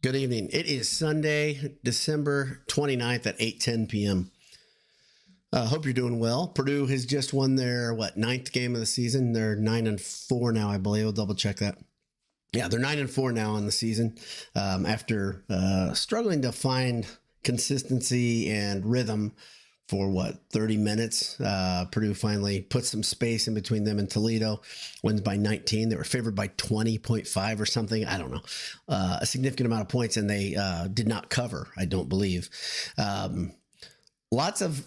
Good evening. It is Sunday, December 29th at 8:10 p.m. Hope you're doing well. Purdue has just won their, ninth game of the season. They're 9-4 now, I believe. I'll double check that. Yeah, they're 9-4 now on the season after struggling to find consistency and rhythm for 30 minutes. Purdue finally put some space in between them and Toledo, wins by 19. They were favored by 20.5 or something. I don't know. A significant amount of points, and they did not cover, I don't believe. Lots of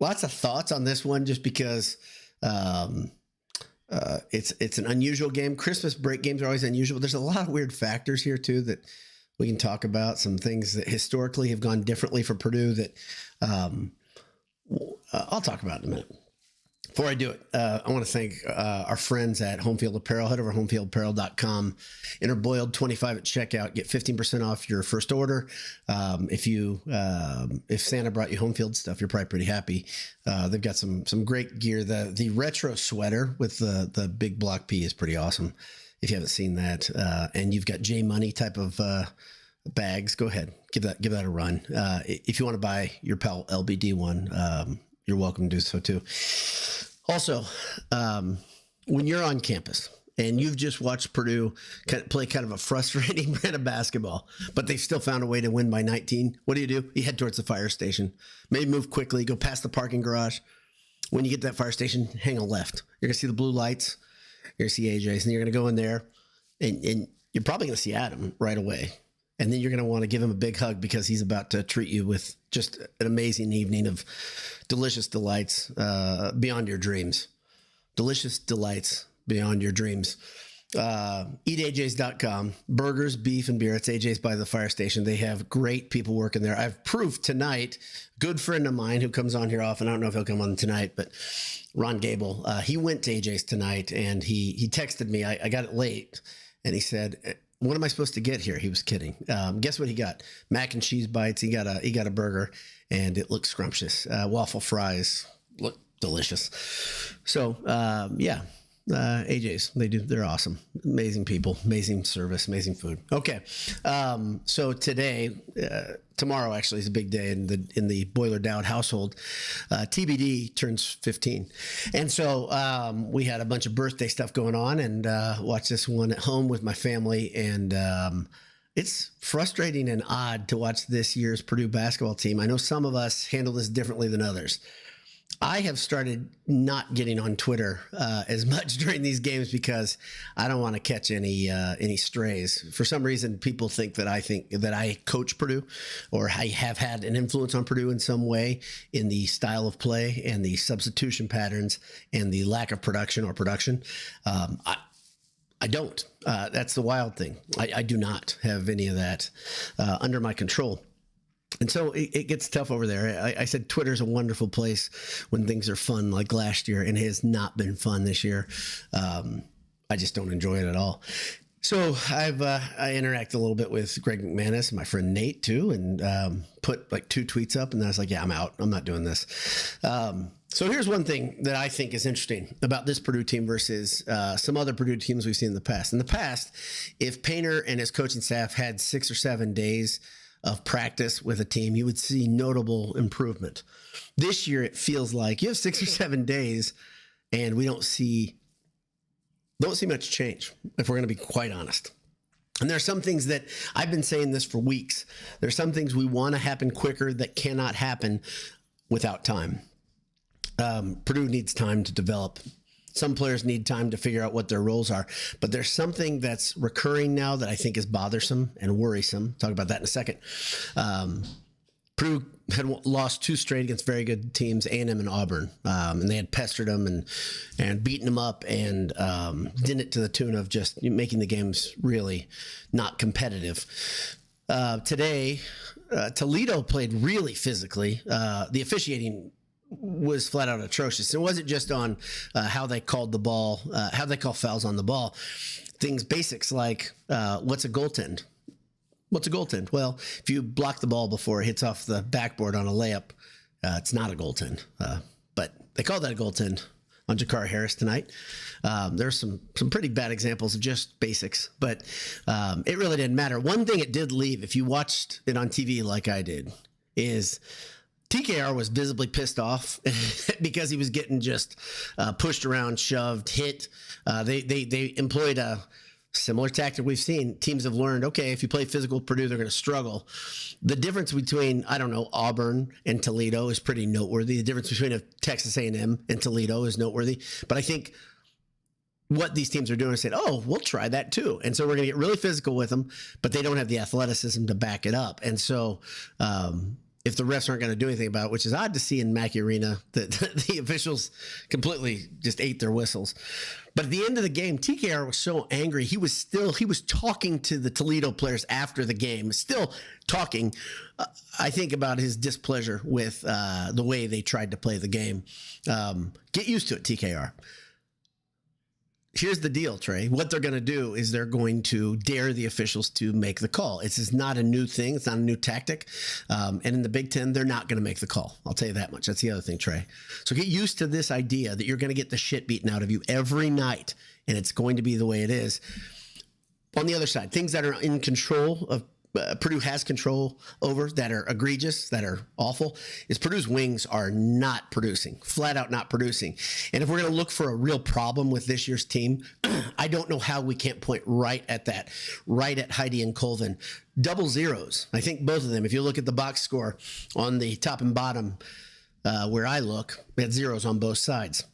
thoughts on this one, just because it's an unusual game. Christmas break games are always unusual. There's a lot of weird factors here too that we can talk about. Some things that historically have gone differently for Purdue that I'll talk about in a minute. Before I do it, I want to thank our friends at Homefield Apparel. Head over to homefieldapparel.com. Enter Boiled25 at checkout. Get 15% off your first order. If Santa brought you Homefield stuff, you're probably pretty happy. They've got some great gear. The retro sweater with the big block P is pretty awesome. If you haven't seen that, and you've got J Money type of bags, go ahead, give that a run. If you want to buy your pal LBD one, you're welcome to do so too. Also, when you're on campus and you've just watched Purdue play kind of a frustrating brand of basketball, but they've still found a way to win by 19, what do? You head towards the fire station. Maybe move quickly, go past the parking garage. When you get to that fire station, hang a left. You're going to see the blue lights. You're going to see AJ's, and you're going to go in there, and you're probably going to see Adam right away. And then you're going to want to give him a big hug because he's about to treat you with just an amazing evening of delicious delights beyond your dreams. Delicious delights beyond your dreams. EatAJ's.com. Burgers, beef, and beer. It's AJ's by the fire station. They have great people working there. I've proved tonight, good friend of mine who comes on here often. I don't know if he'll come on tonight, but Ron Gable, he went to AJ's tonight, and he texted me. I got it late, and he said, what am I supposed to get here? He was kidding. Guess what he got? Mac and cheese bites. He got a burger, and it looks scrumptious. Waffle fries look delicious. So, AJ's, they're awesome. Amazing people, amazing service, amazing food. Okay. So today, tomorrow actually is a big day in the Boiler Dowd household. TBD turns 15. And so, we had a bunch of birthday stuff going on, and, watched this one at home with my family. And, it's frustrating and odd to watch this year's Purdue basketball team. I know some of us handle this differently than others. I have started not getting on Twitter as much during these games because I don't want to catch any strays. For some reason, people think that I coach Purdue, or I have had an influence on Purdue in some way in the style of play and the substitution patterns and the lack of production or production. I don't. That's the wild thing. I do not have any of that under my control. And so it gets tough over there. I said Twitter's a wonderful place when things are fun, like last year, and it has not been fun this year. I just don't enjoy it at all. So I interact a little bit with Greg McManus and my friend Nate too, and put like 2 tweets up, and then I was like, yeah, I'm out. I'm not doing this. So here's one thing that I think is interesting about this Purdue team versus some other Purdue teams we've seen in the past. In the past, if Painter and his coaching staff had 6 or 7 days of practice with a team, you would see notable improvement. This year, it feels like you have 6 or 7 days, and we don't see much change, if we're going to be quite honest. And there are some things that I've been saying this for weeks. There are some things we want to happen quicker that cannot happen without time. Purdue needs time to develop. Some players need time to figure out what their roles are, but there's something that's recurring now that I think is bothersome and worrisome. Talk about that in a second. Purdue had lost 2 straight against very good teams, A&M and Auburn, and they had pestered them and beaten them up, and did it to the tune of just making the games really not competitive. Today, Toledo played really physically. The officiating was flat out atrocious. It wasn't just on how they called the ball, how they call fouls on the ball. Basics like what's a goaltend? What's a goaltend? Well, if you block the ball before it hits off the backboard on a layup, it's not a goaltend. But they call that a goaltend. on Jakar Harris tonight. There's some pretty bad examples of just basics, but it really didn't matter. One thing it did leave, if you watched it on TV like I did, is TKR was visibly pissed off because he was getting just pushed around, shoved, hit. They employed a similar tactic we've seen. Teams have learned, okay, if you play physical Purdue, they're going to struggle. The difference between, I don't know, Auburn and Toledo is pretty noteworthy. The difference between a Texas A&M and Toledo is noteworthy. But I think what these teams are doing is saying, oh, we'll try that too. And so we're going to get really physical with them, but they don't have the athleticism to back it up. And so if the refs aren't going to do anything about it, which is odd to see in Mackey Arena, that the officials completely just ate their whistles. But at the end of the game, TKR was so angry. He was talking to the Toledo players after the game, still talking, I think, about his displeasure with the way they tried to play the game. Get used to it, TKR. Here's the deal, Trey. What they're going to do is they're going to dare the officials to make the call. It's just not a new thing. It's not a new tactic. And in the Big Ten, they're not going to make the call. I'll tell you that much. That's the other thing, Trey. So get used to this idea that you're going to get the shit beaten out of you every night, and it's going to be the way it is. On the other side, things that are in control of Purdue has control over, that are egregious, that are awful, is Purdue's wings are not producing, flat out not producing. And if we're going to look for a real problem with this year's team, I don't know how we can't point right at that, right at Heidi and Colvin. Double zeros. I think both of them, if you look at the box score on the top and bottom where I look, we had zeros on both sides.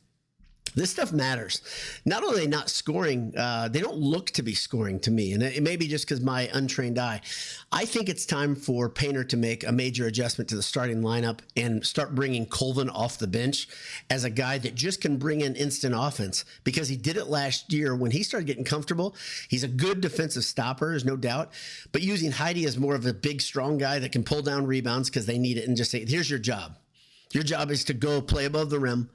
This stuff matters. Not only are they not scoring, they don't look to be scoring to me. And it may be just because my untrained eye. I think it's time for Painter to make a major adjustment to the starting lineup and start bringing Colvin off the bench as a guy that just can bring in instant offense, because he did it last year when he started getting comfortable. He's a good defensive stopper, there's no doubt. But using Heidi as more of a big, strong guy that can pull down rebounds because they need it, and just say, here's your job. Your job is to go play above the rim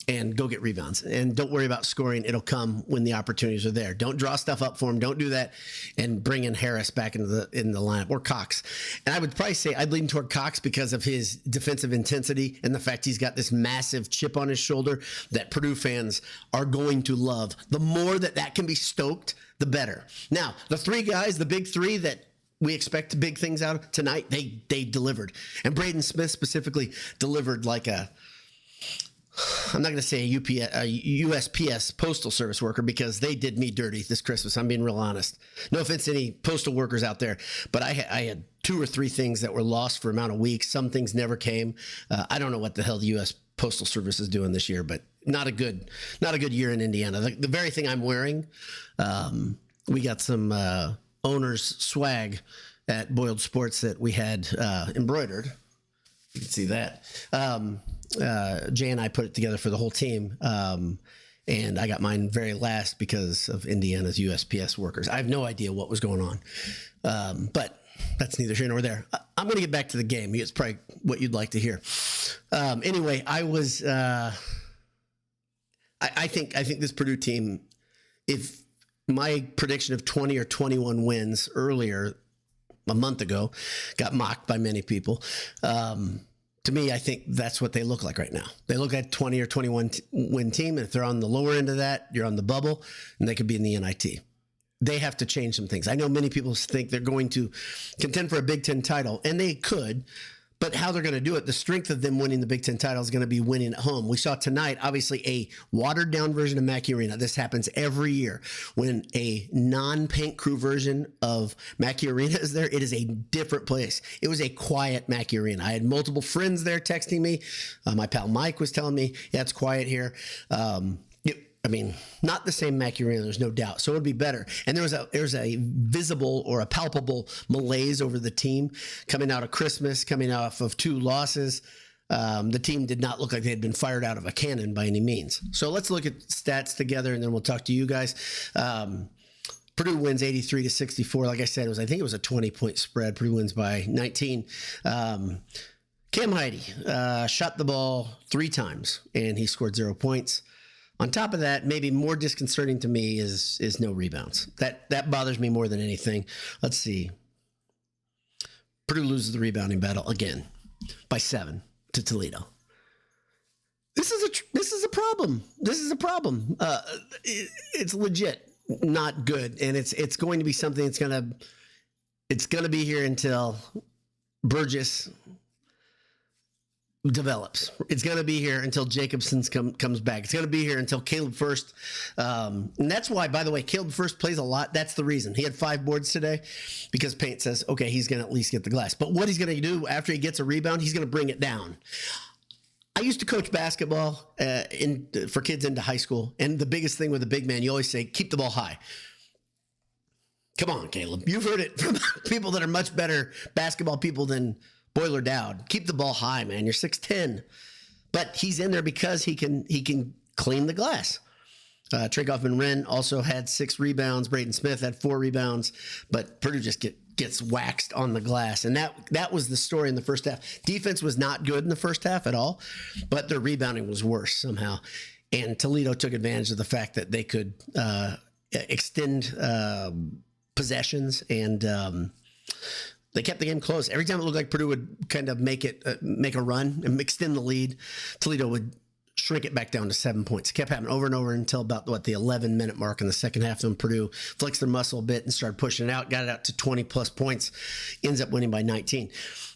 and go get rebounds, and don't worry about scoring. It'll come when the opportunities are there. Don't draw stuff up for him. Don't do that, and bring in Harris back in the lineup, or Cox. And I would probably say I'd lean toward Cox because of his defensive intensity and the fact he's got this massive chip on his shoulder that Purdue fans are going to love. The more that can be stoked, the better. Now, the three guys, the big three that we expect big things out of tonight, they delivered. And Braden Smith specifically delivered like I'm not going to say a USPS postal service worker, because they did me dirty this Christmas. I'm being real honest. No offense to any postal workers out there, but I had 2 or 3 things that were lost for amount of weeks. Some things never came. I don't know what the hell the U.S. Postal Service is doing this year, but not a good year in Indiana. The very thing I'm wearing, we got some owner's swag at Boiled Sports that we had embroidered. You can see that. Jay and I put it together for the whole team. And I got mine very last because of Indiana's USPS workers. I have no idea what was going on. But that's neither here nor there. I'm going to get back to the game. It's probably what you'd like to hear. Anyway, I think this Purdue team, if my prediction of 20 or 21 wins earlier, a month ago, got mocked by many people. To me, I think that's what they look like right now. They look at 20 or 21 win team, and if they're on the lower end of that, you're on the bubble, and they could be in the NIT. They have to change some things. I know many people think they're going to contend for a Big Ten title, and they could, but how they're going to do it, the strength of them winning the Big Ten title is going to be winning at home. We saw tonight, obviously, a watered-down version of Mackey Arena. This happens every year. When a non-paint crew version of Mackey Arena is there, it is a different place. It was a quiet Mackey Arena. I had multiple friends there texting me. My pal Mike was telling me, yeah, it's quiet here. Not the same Mackey Arena, there's no doubt. So it would be better. And there was a visible or a palpable malaise over the team coming out of Christmas, coming off of 2 losses. The team did not look like they had been fired out of a cannon by any means. So let's look at stats together, and then we'll talk to you guys. Purdue wins 83-64. Like I said, I think it was a 20-point spread. Purdue wins by 19. Cam Heidi shot the ball 3 times, and he scored 0 points. On top of that, maybe more disconcerting to me is no rebounds. That bothers me more than anything. Let's see. Purdue loses the rebounding battle again by 7 to Toledo. This is a problem. This is a problem. It's legit not good, and it's going to be something that's gonna be here until Burgess develops. It's going to be here until Jacobson comes back. It's going to be here until Caleb First. And that's why, by the way, Caleb First plays a lot. That's the reason. He had 5 boards today because Paint says, okay, he's going to at least get the glass. But what he's going to do after he gets a rebound, he's going to bring it down. I used to coach basketball for kids into high school. And the biggest thing with a big man, you always say, keep the ball high. Come on, Caleb. You've heard it from people that are much better basketball people than Boiler Dowd. Keep the ball high, man. You're 6'10". But he's in there because he can clean the glass. Trey Kaufman-Renn also had 6 rebounds. Braden Smith had 4 rebounds. But Purdue just gets waxed on the glass. And that was the story in the first half. Defense was not good in the first half at all, but their rebounding was worse somehow. And Toledo took advantage of the fact that they could extend possessions, and they kept the game close. Every time it looked like Purdue would kind of make a run and extend the lead, Toledo would shrink it back down to 7 points. It kept happening over and over until about the 11-minute mark in the second half. Then Purdue flexed their muscle a bit and started pushing it out, got it out to 20-plus points, ends up winning by 19.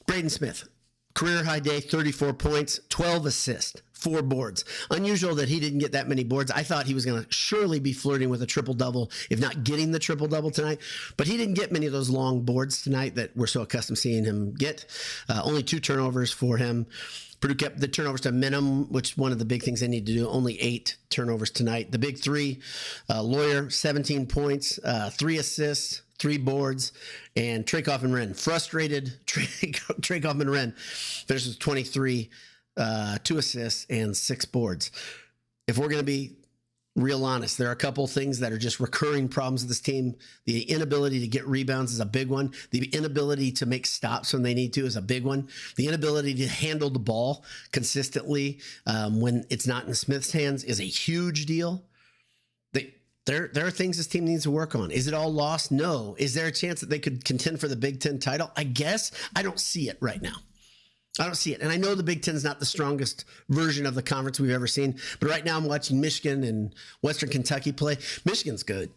Braden Smith, career high day, 34 points, 12 assists, 4 boards. Unusual that he didn't get that many boards. I thought he was going to surely be flirting with a triple-double, if not getting the triple-double tonight. But he didn't get many of those long boards tonight that we're so accustomed to seeing him get. Only 2 turnovers for him. Purdue kept the turnovers to a minimum, which is one of the big things they need to do. Only 8 turnovers tonight. The big 3, Lawyer, 17 points, 3 assists, 3 boards, and Trey Kaufman-Renn. Frustrated Trey Kaufman-Renn finishes 23, 2 assists, and 6 boards. If we're going to be real honest, there are a couple things that are just recurring problems with this team. The inability to get rebounds is a big one. The inability to make stops when they need to is a big one. The inability to handle the ball consistently when it's not in Smith's hands is a huge deal. There are things this team needs to work on. Is it all lost? No. Is there a chance that they could contend for the Big Ten title? I guess. I don't see it right now. I don't see it. And I know the Big Ten is not the strongest version of the conference we've ever seen. But right now I'm watching Michigan and Western Kentucky play. Michigan's good.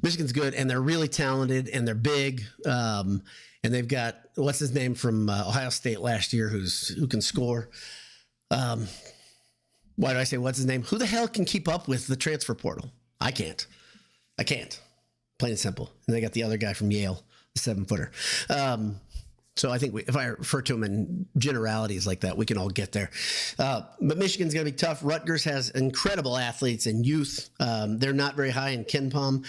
And they're really talented, and they're big. And they've got, what's his name from Ohio State last year who can score. Why do I say what's his name? Who the hell can keep up with the transfer portal? I can't. Plain and simple. And they got the other guy from Yale, the 7-footer. So I think if I refer to them in generalities like that, we can all get there. But Michigan's going to be tough. Rutgers has incredible athletes and youth. They're not very high in KenPom.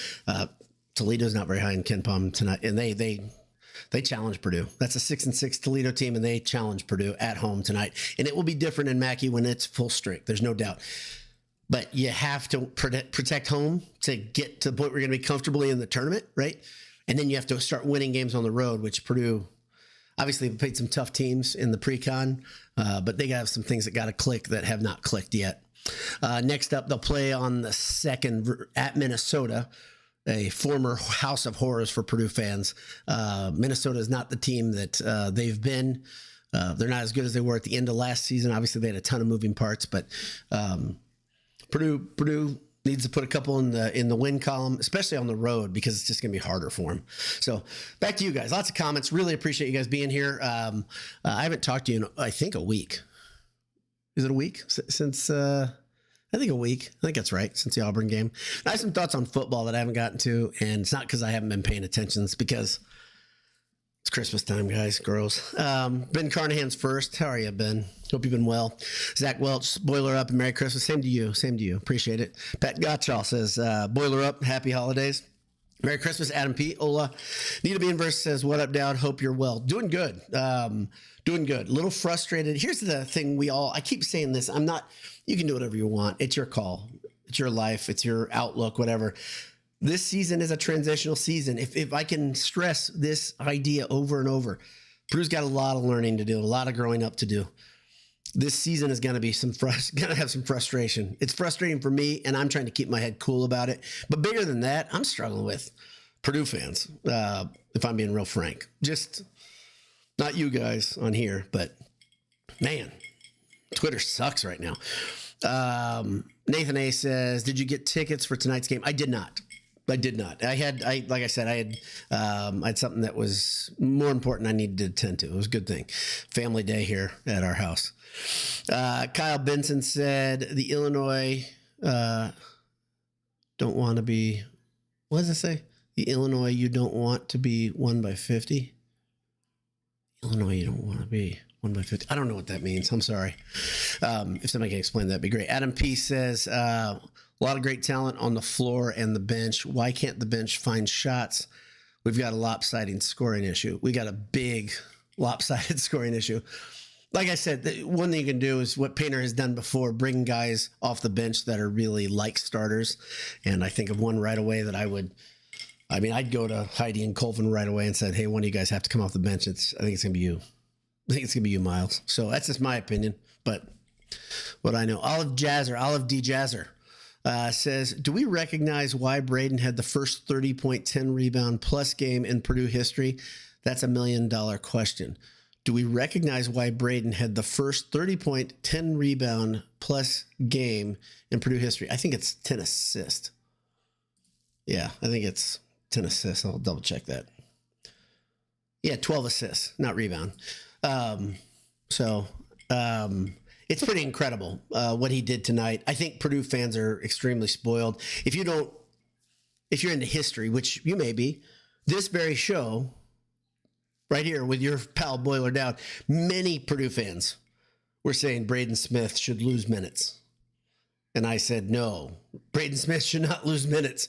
Toledo's not very high in KenPom tonight, and they challenge Purdue. That's a 6-6 Toledo team, and they challenge Purdue at home tonight. And it will be different in Mackey when it's full strength. There's no doubt. But you have to protect home to get to the point where you're going to be comfortably in the tournament, right? And then you have to start winning games on the road, which Purdue obviously played some tough teams in the pre-con, but they have some things that got to click that have not clicked yet. Next up, they'll play on the 2nd at Minnesota, a former house of horrors for Purdue fans. Minnesota is not the team that they've been. They're not as good as they were at the end of last season. Obviously, they had a ton of moving parts, but Purdue needs to put a couple in the win column, especially on the road, because it's just going to be harder for them. So back to you guys. Lots of comments. Really appreciate you guys being here. I haven't talked to you in, I think, a week. Is it a week? Since, I think a week. I think that's right. Since the Auburn game. I have some thoughts on football that I haven't gotten to, and it's not because I haven't been paying attention. It's because it's Christmas time, guys, girls. Ben Carnahan's first. How are you, Ben? Hope you've been well. Zach Welch, boiler up and Merry Christmas. Same to you. Appreciate it. Pat Gottschall says, boiler up, happy holidays. Merry Christmas, Adam P. Ola. Nita Beanverse says, what up, Dowd? Hope you're well. Doing good. Doing good. A little frustrated. Here's the thing I keep saying this. You can do whatever you want. It's your call. It's your life. It's your outlook, whatever. This season is a transitional season. If I can stress this idea over and over, Purdue's got a lot of learning to do, a lot of growing up to do. This season is going to be going to have some frustration. It's frustrating for me, and I'm trying to keep my head cool about it. But bigger than that, I'm struggling with Purdue fans, if I'm being real frank. Just not you guys on here, but man, Twitter sucks right now. Nathan A says, did you get tickets for tonight's game? I did not. Like I said, I had something that was more important I needed to attend to. It was a good thing. Family day here at our house. Kyle Benson said the Illinois don't want to be, what does it say? The Illinois you don't want to be won by 50. Illinois you don't want to be won by 50. I don't know what that means. I'm sorry. If somebody can explain that'd be great. Adam P says, a lot of great talent on the floor and the bench. Why can't the bench find shots? We've got a lopsided scoring issue. We got a big lopsided scoring issue. Like I said, the one thing you can do is what Painter has done before, bring guys off the bench that are really like starters. And I think of one right away that I'd go to Heidi and Colvin right away and said, hey, one of you guys have to come off the bench. I think it's going to be you. I think it's going to be you, Miles. So that's just my opinion. But what I know, Olive D. Jazzer says, do we recognize why Braden had the first 30-point, 10-rebound plus game in Purdue history? That's $1 million question. Do we recognize why Braden had the first 30-point, 10-rebound plus game in Purdue history? I think it's 10 assists. Yeah, I think it's 10 assists. I'll double check that. Yeah, 12 assists, not rebound. It's pretty incredible what he did tonight. I think Purdue fans are extremely spoiled. If you're into history, which you may be, this very show right here with your pal Boiler Down, many Purdue fans were saying Braden Smith should lose minutes. And I said, no, Braden Smith should not lose minutes.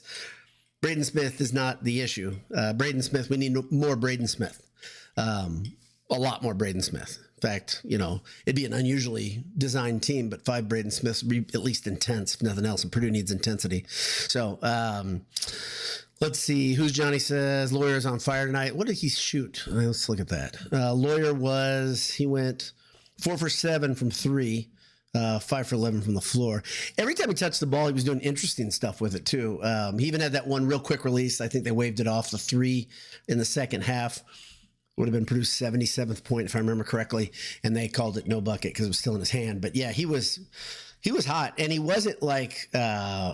Braden Smith is not the issue. Braden Smith, we need more Braden Smith. A lot more Braden Smith. In fact, it'd be an unusually designed team, but 5 Braden Smiths would be at least intense, if nothing else. And Purdue needs intensity. So let's see. Who's Johnny says Lawyer's on fire tonight. What did he shoot? Let's look at that. Lawyer he went 4 for 7 from 3. 5 for 11 from the floor. Every time he touched the ball, he was doing interesting stuff with it too. He even had that one real quick release. I think they waved it off, the 3 in the second half. Would have been Purdue's 77th point, if I remember correctly, and they called it no bucket because it was still in his hand. But yeah, he was hot, and he wasn't like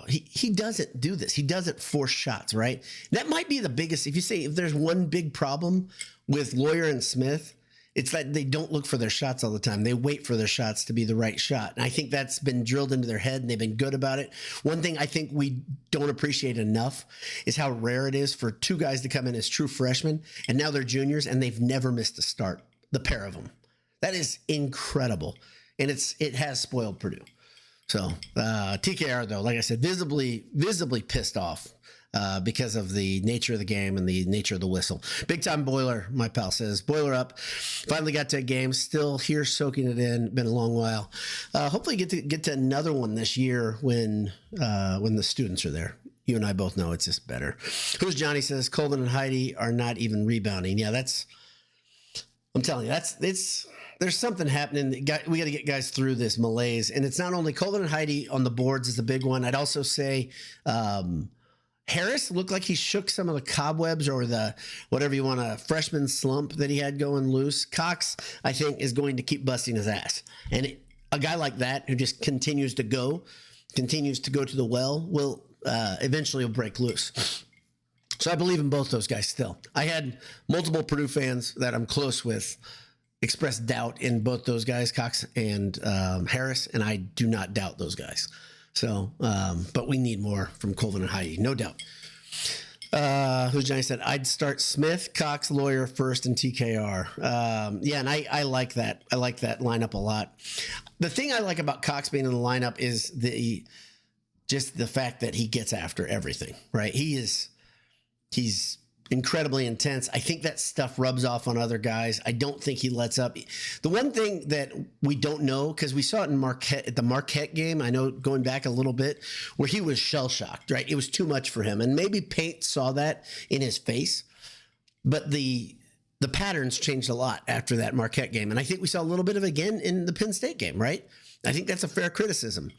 he doesn't do this. He doesn't force shots, right? And that might be the biggest. If there's one big problem with Lawyer and Smith, it's that they don't look for their shots all the time. They wait for their shots to be the right shot. And I think that's been drilled into their head, and they've been good about it. One thing I think we don't appreciate enough is how rare it is for 2 guys to come in as true freshmen, and now they're juniors, and they've never missed a start, the pair of them. That is incredible, and it has spoiled Purdue. So TKR, though, like I said, visibly pissed off. Because of the nature of the game and the nature of the whistle. Big time Boiler, my pal says. Boiler up. Finally got to a game. Still here soaking it in. Been a long while. Hopefully get to another one this year when the students are there. You and I both know it's just better. Who's Johnny says Colvin and Heidi are not even rebounding. Yeah, I'm telling you, there's something happening. We got to get guys through this malaise. And it's not only Colvin and Heidi on the boards is the big one. I'd also say Harris looked like he shook some of the cobwebs or the whatever you want, a freshman slump that he had going loose. Cox, I think, is going to keep busting his ass. And a guy like that who just continues to go to the well, will eventually break loose. So I believe in both those guys still. I had multiple Purdue fans that I'm close with express doubt in both those guys, Cox and Harris, and I do not doubt those guys. So, but we need more from Colvin and Heidi, no doubt. Who's Johnny said, I'd start Smith, Cox, Lawyer first, and TKR. Yeah, and I like that. I like that lineup a lot. The thing I like about Cox being in the lineup is just the fact that he gets after everything, right? He's incredibly intense. I think that stuff rubs off on other guys. I don't think he lets up. The one thing that we don't know, because we saw it in Marquette, at the Marquette game, I know going back a little bit, where he was shell-shocked, right? It was too much for him. And maybe Paint saw that in his face. But the patterns changed a lot after that Marquette game. And I think we saw a little bit of it again in the Penn State game, right? I think that's a fair criticism.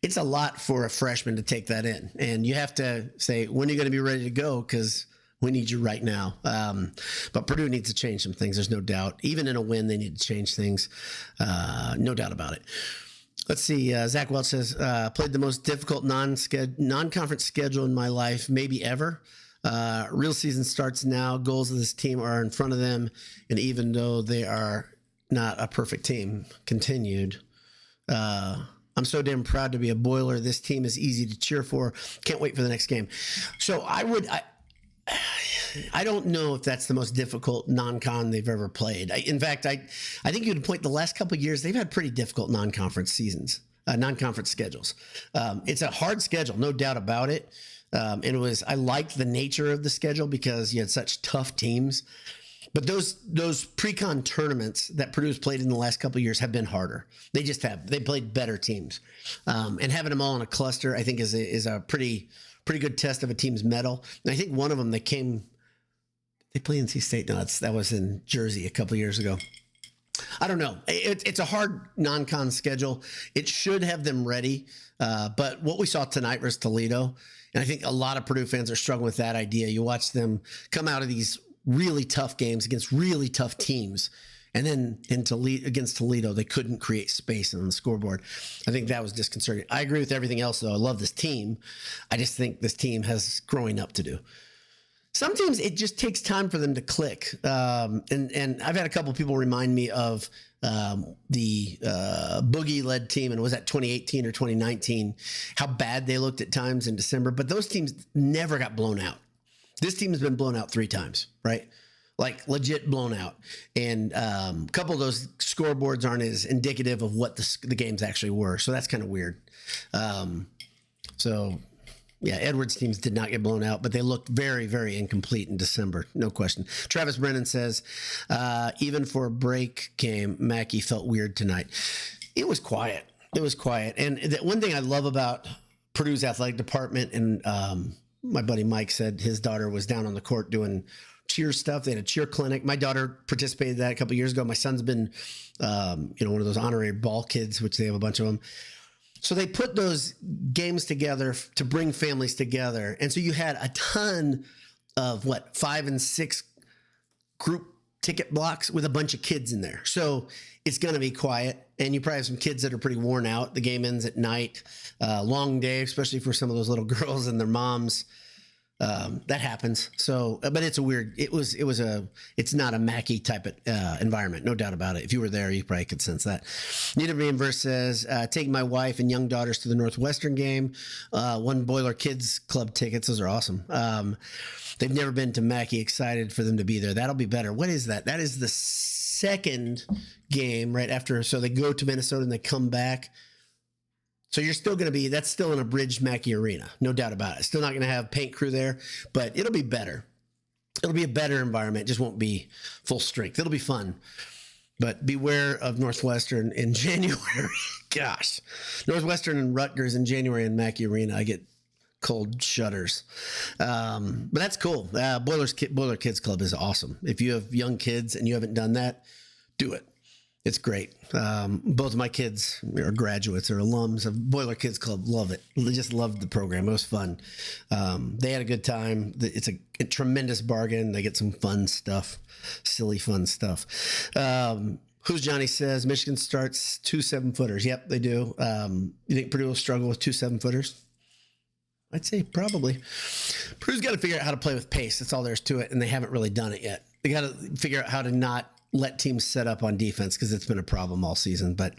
It's a lot for a freshman to take that in. And you have to say, when are you going to be ready to go? Because we need you right now. But Purdue needs to change some things. There's no doubt. Even in a win, they need to change things. No doubt about it. Let's see. Zach Welch says, played the most difficult non-conference schedule in my life, maybe ever. Real season starts now. Goals of this team are in front of them. And even though they are not a perfect team, continued. I'm so damn proud to be a Boiler. This team is easy to cheer for. Can't wait for the next game. So I don't know if that's the most difficult non-con they've ever played. In fact, I think you'd point the last couple of years, they've had pretty difficult non-conference seasons, non-conference schedules. It's a hard schedule, no doubt about it. And I liked the nature of the schedule because you had such tough teams. But those pre-con tournaments that Purdue's played in the last couple of years have been harder. They just have. They played better teams. And having them all in a cluster, I think, is a pretty good test of a team's mettle. And I think one of them, they played NC State. No, that was in Jersey a couple of years ago. I don't know. It's a hard non-con schedule. It should have them ready. But what we saw tonight versus Toledo, and I think a lot of Purdue fans are struggling with that idea. You watch them come out of these really tough games against really tough teams. And then against Toledo, they couldn't create space on the scoreboard. I think that was disconcerting. I agree with everything else, though. I love this team. I just think this team has growing up to do. Some teams, it just takes time for them to click. And I've had a couple of people remind me of the Boogie-led team, and was that 2018 or 2019, how bad they looked at times in December. But those teams never got blown out. This team has been blown out 3 times, right? Like legit blown out. And a couple of those scoreboards aren't as indicative of what the games actually were. So that's kind of weird. Yeah, Edwards' teams did not get blown out, but they looked very, very incomplete in December. No question. Travis Brennan says, even for a break game, Mackey felt weird tonight. It was quiet. And one thing I love about Purdue's athletic department, and my buddy Mike said his daughter was down on the court doing cheer stuff. They had a cheer clinic. My daughter participated in that a couple of years ago. My son's been, one of those honorary ball kids, which they have a bunch of them. So they put those games together to bring families together. And so you had a ton of 5 and 6 group ticket blocks with a bunch of kids in there. So it's going to be quiet, and you probably have some kids that are pretty worn out. The game ends at night, long day, especially for some of those little girls and their moms. That happens. So, but it's it's not a Mackey type of environment, no doubt about it. If you were there, you probably could sense that. Neither Being Verse says, take my wife and young daughters to the Northwestern game. 1 Boiler Kids Club tickets. Those are awesome. They've never been to Mackey. Excited for them to be there. That'll be better. What is that? That is the second game right after. So they go to Minnesota and they come back. So you're still going to be, that's still an abridged Mackey Arena, no doubt about it. Still not going to have paint crew there, but it'll be better. It'll be a better environment. It just won't be full strength. It'll be fun, but beware of Northwestern in January. Gosh, Northwestern and Rutgers in January in Mackey Arena. I get cold shudders. But that's cool. Boiler Kids Club is awesome. If you have young kids and you haven't done that, do it. It's great. Both of my kids are graduates or alums of Boiler Kids Club. Love it. They just loved the program. It was fun. They had a good time. It's a tremendous bargain. They get some fun stuff, silly fun stuff. Who's Johnny says Michigan starts 2 7-footers. Yep, they do. You think Purdue will struggle with 2 7-footers? I'd say probably. Purdue's got to figure out how to play with pace. That's all there is to it, and they haven't really done it yet. They got to figure out how to not let teams set up on defense, because it's been a problem all season, but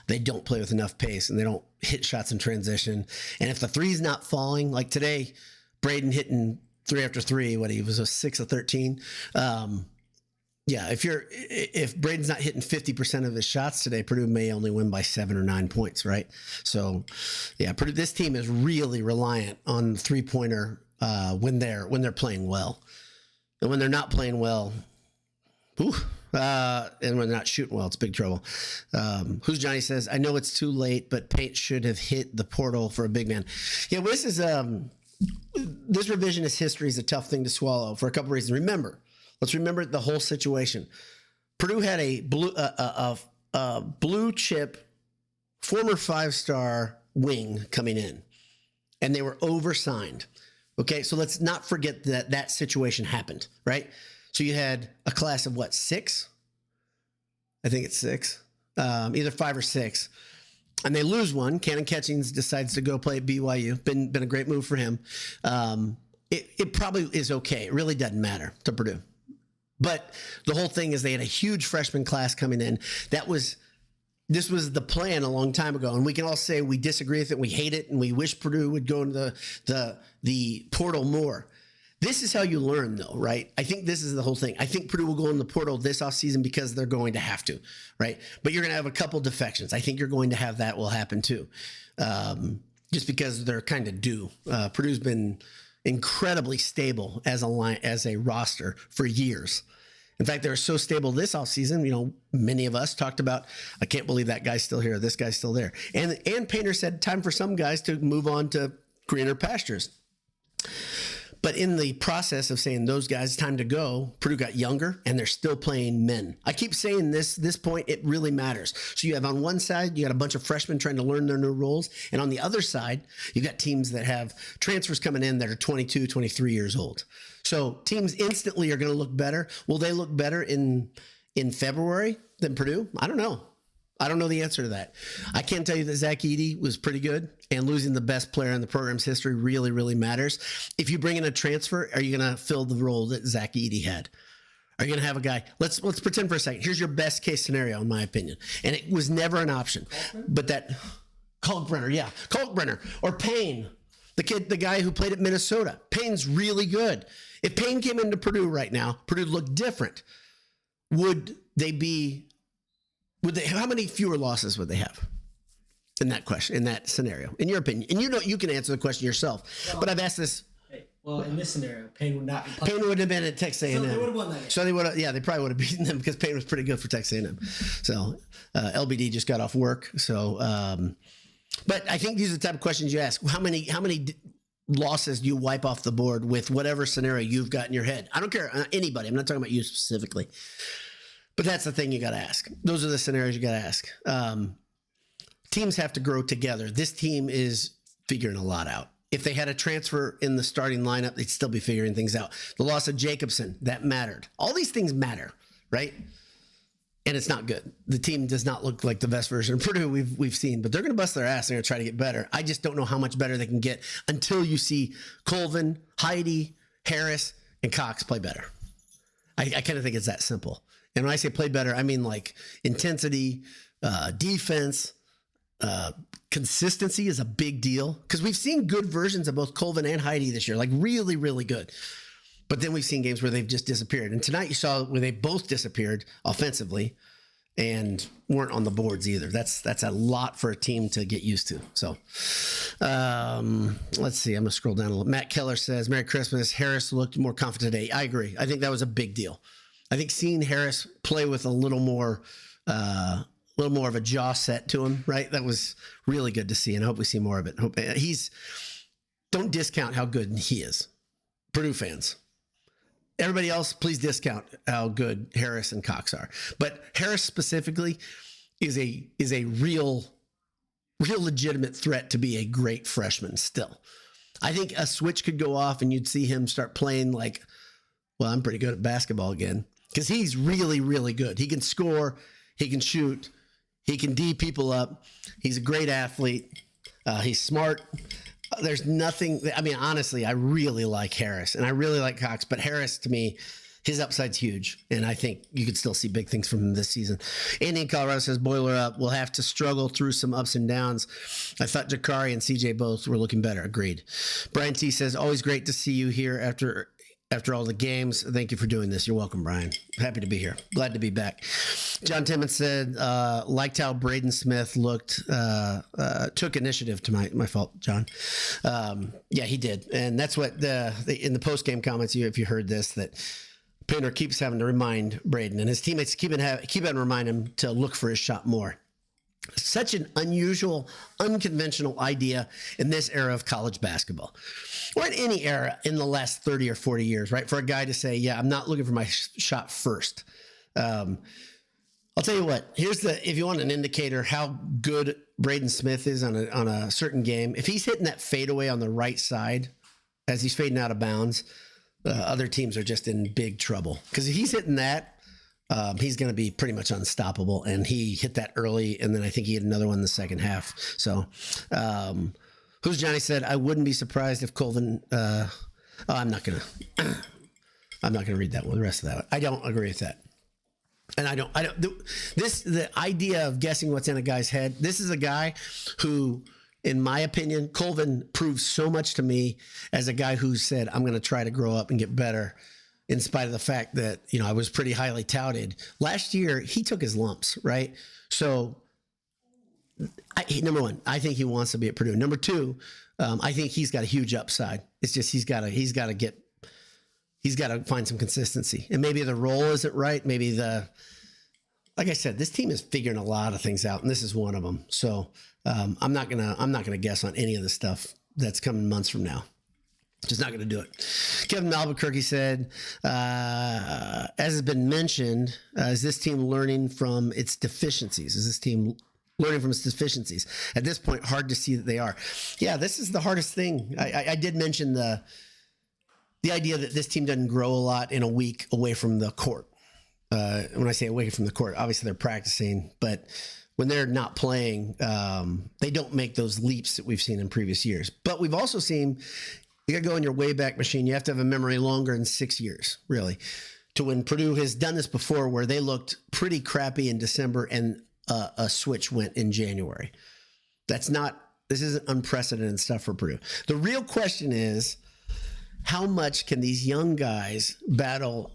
they don't play with enough pace and they don't hit shots in transition. And if the three's not falling, like today, Braden hitting 3 after 3, he was a 6 of 13. If Braden's not hitting 50% of his shots today, Purdue may only win by 7 or 9 points, right? So yeah, Purdue, this team is really reliant on the 3-pointer when they're playing well. And when they're not playing well, and when they're not shooting well, it's big trouble. Who's Johnny says, I know it's too late, but paint should have hit the portal for a big man. Yeah, well, this revisionist history is a tough thing to swallow for a couple reasons. Let's remember the whole situation. Purdue had a blue chip, former 5-star wing coming in, and they were oversigned. Okay, so let's not forget that situation happened, right? So you had a class of 6? I think it's 6, either 5 or 6. and they lose one. Cannon Catchings decides to go play at BYU. Been a great move for him. It probably is okay. It really doesn't matter to Purdue. But the whole thing is they had a huge freshman class coming in. This was the plan a long time ago, and we can all say we disagree with it, we hate it, and we wish Purdue would go into the portal more. This is how you learn, though, right? I think this is the whole thing. I think Purdue will go in the portal this offseason because they're going to have to, right? But you're going to have a couple defections. I think you're going to have that will happen too, just because they're kind of due. Purdue's been incredibly stable as a roster for years. In fact, they're so stable this offseason, many of us talked about, I can't believe that guy's still here. This guy's still there. And Painter said time for some guys to move on to greener pastures. But in the process of saying those guys, time to go, Purdue got younger and they're still playing men. I keep saying this point, it really matters. So you have on one side, you got a bunch of freshmen trying to learn their new roles. And on the other side, you got teams that have transfers coming in that are 22, 23 years old. So teams instantly are going to look better. Will they look better in February than Purdue? I don't know. I don't know the answer to that. I can tell you that Zach Edey was pretty good, and losing the best player in the program's history really, really matters. If you bring in a transfer, are you going to fill the role that Zach Edey had? Are you going to have a guy? Let's pretend for a second. Here's your best case scenario, in my opinion, and it was never an option. But that Kalkbrenner or Payne, the guy who played at Minnesota. Payne's really good. If Payne came into Purdue right now, Purdue looked different. How many fewer losses would they have in that question, in that scenario, in your opinion? And you can answer the question yourself. But I've asked this. Well, in this scenario, Payne would not be. Payne would have been at Texas A&M. So they would have won that game. So they would have, they probably would have beaten them because Payne was pretty good for Texas A&M. So LBD just got off work. So, but I think these are the type of questions you ask. How many losses do you wipe off the board with whatever scenario you've got in your head? I don't care, anybody. I'm not talking about you specifically. But that's the thing you got to ask. Those are the scenarios you got to ask. Teams have to grow together. This team is figuring a lot out. If they had a transfer in the starting lineup, they'd still be figuring things out. The loss of Jacobson, that mattered. All these things matter, right? And it's not good. The team does not look like the best version of Purdue we've seen, but they're going to bust their ass. They're going to try to get better. I just don't know how much better they can get until you see Colvin, Heidi, Harris, and Cox play better. I kind of think it's that simple. And when I say play better, I mean like intensity, defense, consistency is a big deal because we've seen good versions of both Colvin and Heidi this year, like really, really good. But then we've seen games where they've just disappeared. And tonight you saw where they both disappeared offensively and weren't on the boards either. That's a lot for a team to get used to. So let's see. I'm going to scroll down a little. Matt Keller says, Merry Christmas. Harris looked more confident today. I agree. I think that was a big deal. I think seeing Harris play with a little more of a jaw set to him, right? That was really good to see, and I hope we see more of it. Don't discount how good he is. Purdue fans. Everybody else, please discount how good Harris and Cox are. But Harris specifically is a real legitimate threat to be a great freshman still. I think a switch could go off and you'd see him start playing like, well, I'm pretty good at basketball again. Because he's really, really good. He can score. He can shoot. He can D people up. He's a great athlete. He's smart. There's nothing. I mean, honestly, I really like Harris and I really like Cox. But Harris, to me, his upside's huge. And I think you could still see big things from him this season. Andy in Colorado says, Boiler up. We'll have to struggle through some ups and downs. I thought Jakari and CJ both were looking better. Agreed. Brian T says, always great to see you here after all the games. Thank you for doing this. You're welcome, Brian. Happy to be here. Glad to be back. John Timmons said, liked how Braden Smith looked, took initiative to my fault, John. Yeah, he did. And that's what in the post-game comments, if you heard this, that Painter keeps having to remind Braden and his teammates keep having to remind him to look for his shot more. Such an unusual, unconventional idea in this era of college basketball, or in any era in the last 30 or 40 years, right? For a guy to say, yeah, I'm not looking for my shot first. I'll tell you what, if you want an indicator how good Braden Smith is on a certain game, if he's hitting that fadeaway on the right side as he's fading out of bounds, other teams are just in big trouble. Because if he's hitting that, he's going to be pretty much unstoppable. And he hit that early, and then I think he hit another one in the second half. So, Who's Johnny said, I wouldn't be surprised if Colvin. I'm not gonna read that one. The rest of that, I don't agree with that. And I don't. The idea of guessing what's in a guy's head. This is a guy who, in my opinion, Colvin proves so much to me as a guy who said, I'm going to try to grow up and get better, in spite of the fact that, I was pretty highly touted. Last year, he took his lumps, right? So, number one, I think he wants to be at Purdue. Number two, I think he's got a huge upside. It's just he's got to find some consistency, and maybe the role isn't right. Maybe like I said, this team is figuring a lot of things out, and this is one of them. So I'm not gonna guess on any of the stuff that's coming months from now. Just not gonna do it. Kevin Albuquerque said, as has been mentioned, is this team learning from its deficiencies? Is this team learning from its deficiencies? At this point, hard to see that they are. Yeah, this is the hardest thing. I did mention the idea that this team doesn't grow a lot in a week away from the court. When I say away from the court, obviously they're practicing, but when they're not playing, they don't make those leaps that we've seen in previous years. But we've also seen, you got to go in your Wayback Machine. You have to have a memory longer than 6 years, really, to when Purdue has done this before, where they looked pretty crappy in December and a switch went in January. This isn't unprecedented stuff for Purdue. The real question is, how much can these young guys battle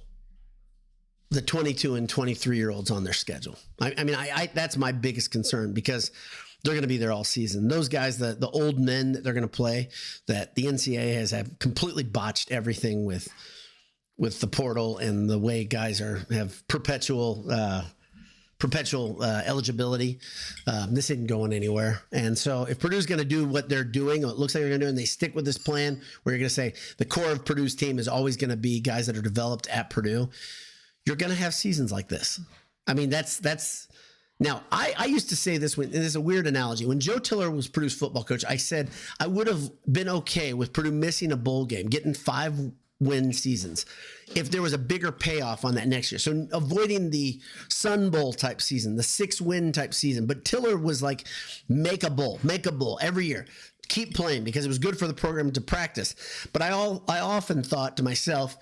the 22 and 23-year-olds on their schedule? I mean, that's my biggest concern, because they're going to be there all season. Those guys, the old men that they're going to play, that the NCAA have completely botched everything with the portal and the way guys have perpetual eligibility. This isn't going anywhere. And so if Purdue's going to do what they're doing, or it looks like they're going to do, and they stick with this plan where you're going to say the core of Purdue's team is always going to be guys that are developed at Purdue, you're going to have seasons like this. I mean, that's now I used to say this and this is a weird analogy. When Joe Tiller was Purdue's football coach, I said I would have been okay with Purdue missing a bowl game, getting 5-win seasons, if there was a bigger payoff on that next year. So avoiding the Sun Bowl type season, the 6-win type season. But Tiller was like, make a bowl every year. Keep playing, because it was good for the program to practice. But I often thought to myself,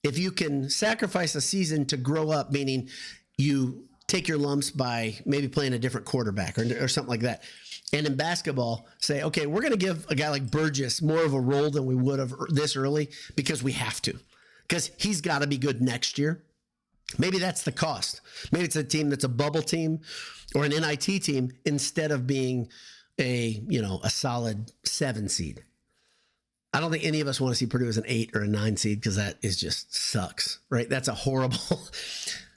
if you can sacrifice a season to grow up, meaning you take your lumps by maybe playing a different quarterback or something like that. And in basketball, say, okay, we're going to give a guy like Burgess more of a role than we would have this early, because we have to, because he's got to be good next year. Maybe that's the cost. Maybe it's a team that's a bubble team or an NIT team, instead of being a solid 7 seed. I don't think any of us want to see Purdue as an 8 or a 9 seed, because that is just sucks, right? That's a horrible.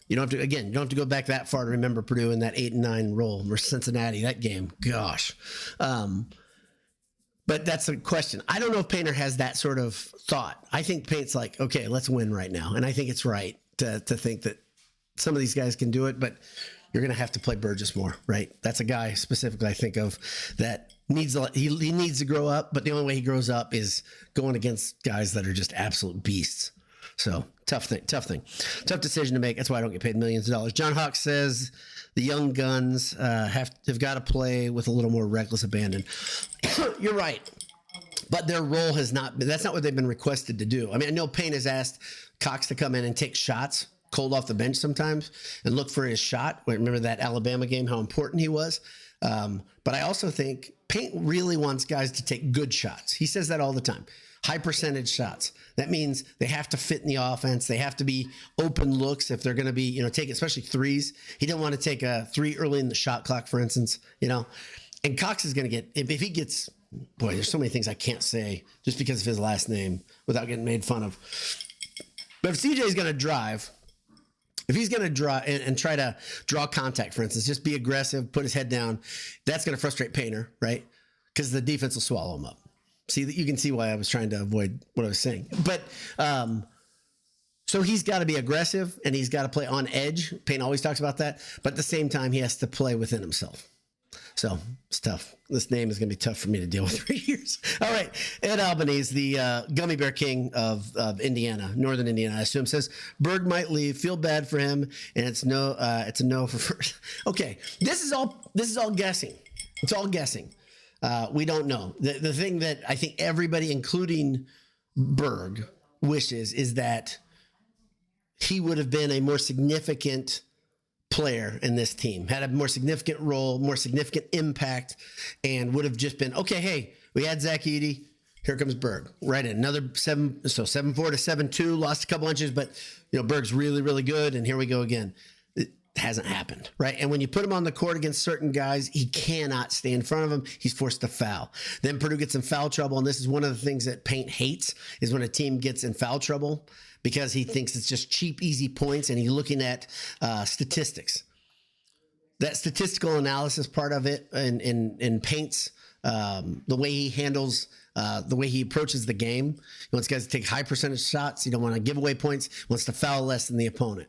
You don't have to go back that far to remember Purdue in that 8 and 9 role versus Cincinnati, that game. Gosh. But that's a question. I don't know if Painter has that sort of thought. I think Paint's like, okay, let's win right now. And I think it's right to think that some of these guys can do it, but you're going to have to play Burgess more, right? That's a guy specifically I think of that needs he needs to grow up, but the only way he grows up is going against guys that are just absolute beasts. So tough decision to make. That's why I don't get paid millions of dollars. John Hawk says the young guns have got to play with a little more reckless abandon. You're right, but their role has not been. That's not what they've been requested to do. I mean, I know Payne has asked Cox to come in and take shots cold off the bench sometimes and look for his shot. Remember that Alabama game, how important he was. But I also think Paint really wants guys to take good shots. He says that all the time. High percentage shots. That means they have to fit in the offense. They have to be open looks if they're going to be, take especially threes. He didn't want to take a 3 early in the shot clock, for instance, And Cox is going to get, if he gets, boy, there's so many things I can't say just because of his last name without getting made fun of. But if CJ is going to drive, if he's going to draw and try to draw contact, for instance, just be aggressive, put his head down, that's going to frustrate Painter, right? Because the defense will swallow him up. See, you can see why I was trying to avoid what I was saying. But so he's got to be aggressive and he's got to play on edge. Payne always talks about that. But at the same time, he has to play within himself. So it's tough. This name is going to be tough for me to deal with for years. All right. Ed Albanese, the gummy bear king of Indiana, Northern Indiana, I assume, says Berg might leave. Feel bad for him. And it's a no for first. Okay. This is all guessing. It's all guessing. We don't know. The thing that I think everybody, including Berg, wishes is that he would have been a more significant player in this team, had a more significant role, more significant impact, and would have just been, okay, hey, we had Zach Edey. Here comes Berg. Right in. Another 7-4 to 7-2, lost a couple inches, but Berg's really, really good, and here we go again. It hasn't happened, right? And when you put him on the court against certain guys, he cannot stay in front of him. He's forced to foul. Then Purdue gets in foul trouble, and this is one of the things that Paint hates, is when a team gets in foul trouble, because he thinks it's just cheap, easy points, and he's looking at statistics. That statistical analysis part of it in Paint's, the way he handles, the way he approaches the game. He wants guys to take high percentage shots. He don't want to give away points. He wants to foul less than the opponent.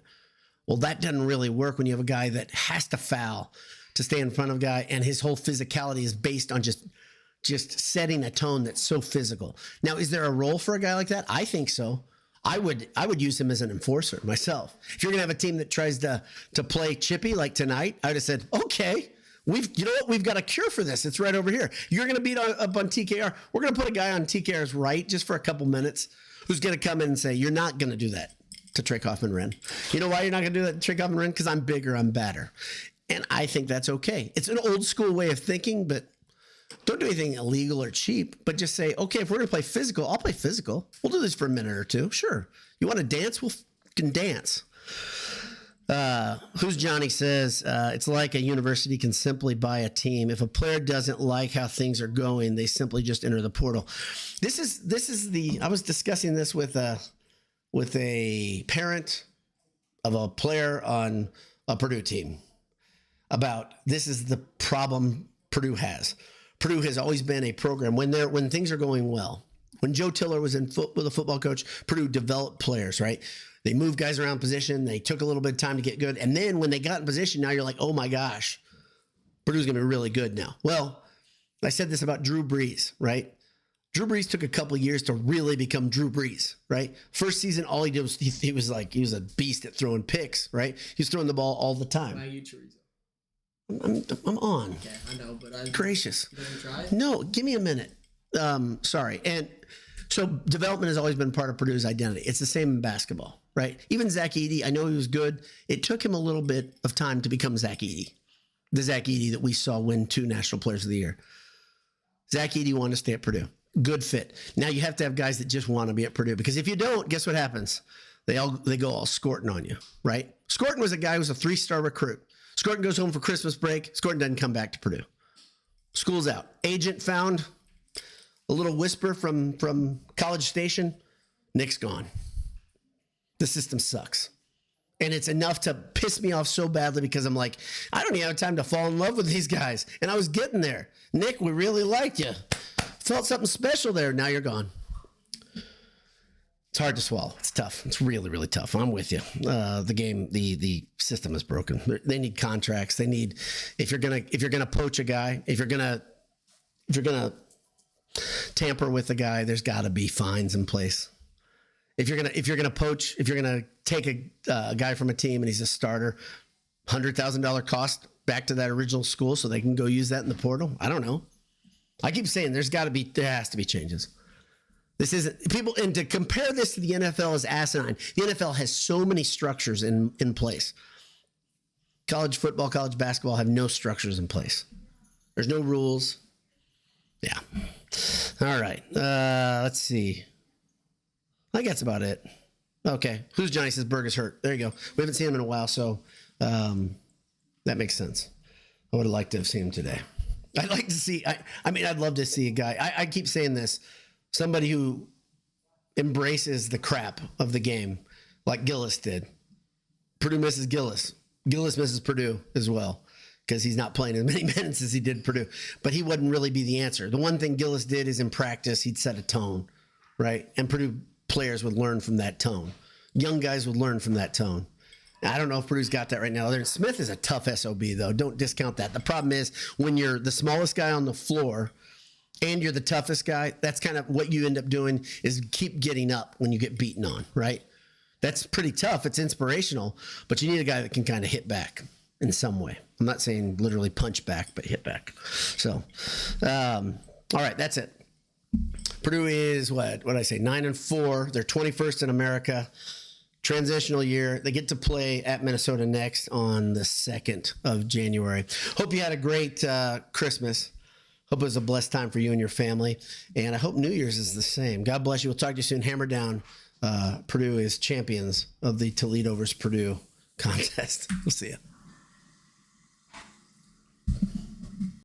Well, that doesn't really work when you have a guy that has to foul to stay in front of a guy, and his whole physicality is based on just setting a tone that's so physical. Now, is there a role for a guy like that? I think so. I would use him as an enforcer myself. If you're gonna have a team that tries to play chippy like tonight, I would have said, okay, we've got a cure for this. It's right over here. You're gonna beat up on TKR. We're gonna put a guy on TKR's right just for a couple minutes who's gonna come in and say, you're not gonna do that to Trey Kaufman-Renn. You know why you're not gonna do that to Trey Kaufman-Renn? Because I'm bigger, I'm badder. And I think that's okay. It's an old school way of thinking, but don't do anything illegal or cheap, but just say, okay, if we're going to play physical, I'll play physical. We'll do this for a minute or two. Sure. You want to dance? We'll can dance. Who's Johnny says, it's like a university can simply buy a team. If a player doesn't like how things are going, they simply just enter the portal. I was discussing this with a parent of a player on a Purdue team about this is the problem Purdue has. Purdue has always been a program when things are going well. When Joe Tiller was with a football coach, Purdue developed players, right? They moved guys around position. They took a little bit of time to get good. And then when they got in position, now you're like, oh my gosh, Purdue's going to be really good now. Well, I said this about Drew Brees, right? Drew Brees took a couple of years to really become Drew Brees, right? First season, all he did was he was a beast at throwing picks, right? He was throwing the ball all the time. How you, Teresa? I'm on. Okay, I know, but I'm gracious. You gonna try? No, give me a minute. Sorry. And so development has always been part of Purdue's identity. It's the same in basketball, right? Even Zach Edey, I know he was good. It took him a little bit of time to become Zach Edey, the Zach Edey that we saw win 2 National Players of the Year. Zach Edey wanted to stay at Purdue. Good fit. Now you have to have guys that just want to be at Purdue, because if you don't, guess what happens? They go all Scorton on you, right? Scorton was a guy who was a 3-star recruit. Scorton goes home for Christmas break. Scorton doesn't come back to Purdue. School's out. Agent found a little whisper from College Station. Nick's gone. The system sucks. And it's enough to piss me off so badly, because I'm like, I don't even have time to fall in love with these guys. And I was getting there. Nick, we really liked you. Felt something special there. Now you're gone. It's hard to swallow. It's tough. It's really, really tough. I'm with you. The game, the system is broken. They need contracts. They need, if you're gonna poach a guy, if you're gonna tamper with a guy, there's got to be fines in place. If you're gonna take a guy from a team and he's a starter, $100,000 cost back to that original school so they can go use that in the portal. I don't know. I keep saying there has to be changes. This isn't people, and to compare this to the NFL is asinine. The NFL has so many structures in place. College football, college basketball have no structures in place. There's no rules. Yeah. All right. Let's see. I think that's about it. Okay. Who's Johnny says Berg is hurt. There you go. We haven't seen him in a while, so that makes sense. I would have liked to have seen him today. I'd like to see, I'd love to see a guy. I keep saying this. Somebody who embraces the crap of the game like Gillis did. Purdue misses Gillis. Gillis misses Purdue as well, because he's not playing as many minutes as he did Purdue. But he wouldn't really be the answer. The one thing Gillis did is in practice, he'd set a tone, right? And Purdue players would learn from that tone. Young guys would learn from that tone. I don't know if Purdue's got that right now. Smith is a tough SOB, though. Don't discount that. The problem is when you're the smallest guy on the floor and you're the toughest guy, that's kind of what you end up doing is keep getting up when you get beaten on, right? That's pretty tough. It's inspirational, but you need a guy that can kind of hit back in some way. I'm not saying literally punch back, but hit back. So, all right, that's it. Purdue is what did I say? 9-4. They're 21st in America. Transitional year. They get to play at Minnesota next on the 2nd of January. Hope you had a great Christmas. Hope it was a blessed time for you and your family. And I hope New Year's is the same. God bless you. We'll talk to you soon. Hammer down. Purdue is champions of the Toledo versus Purdue contest. We'll see you.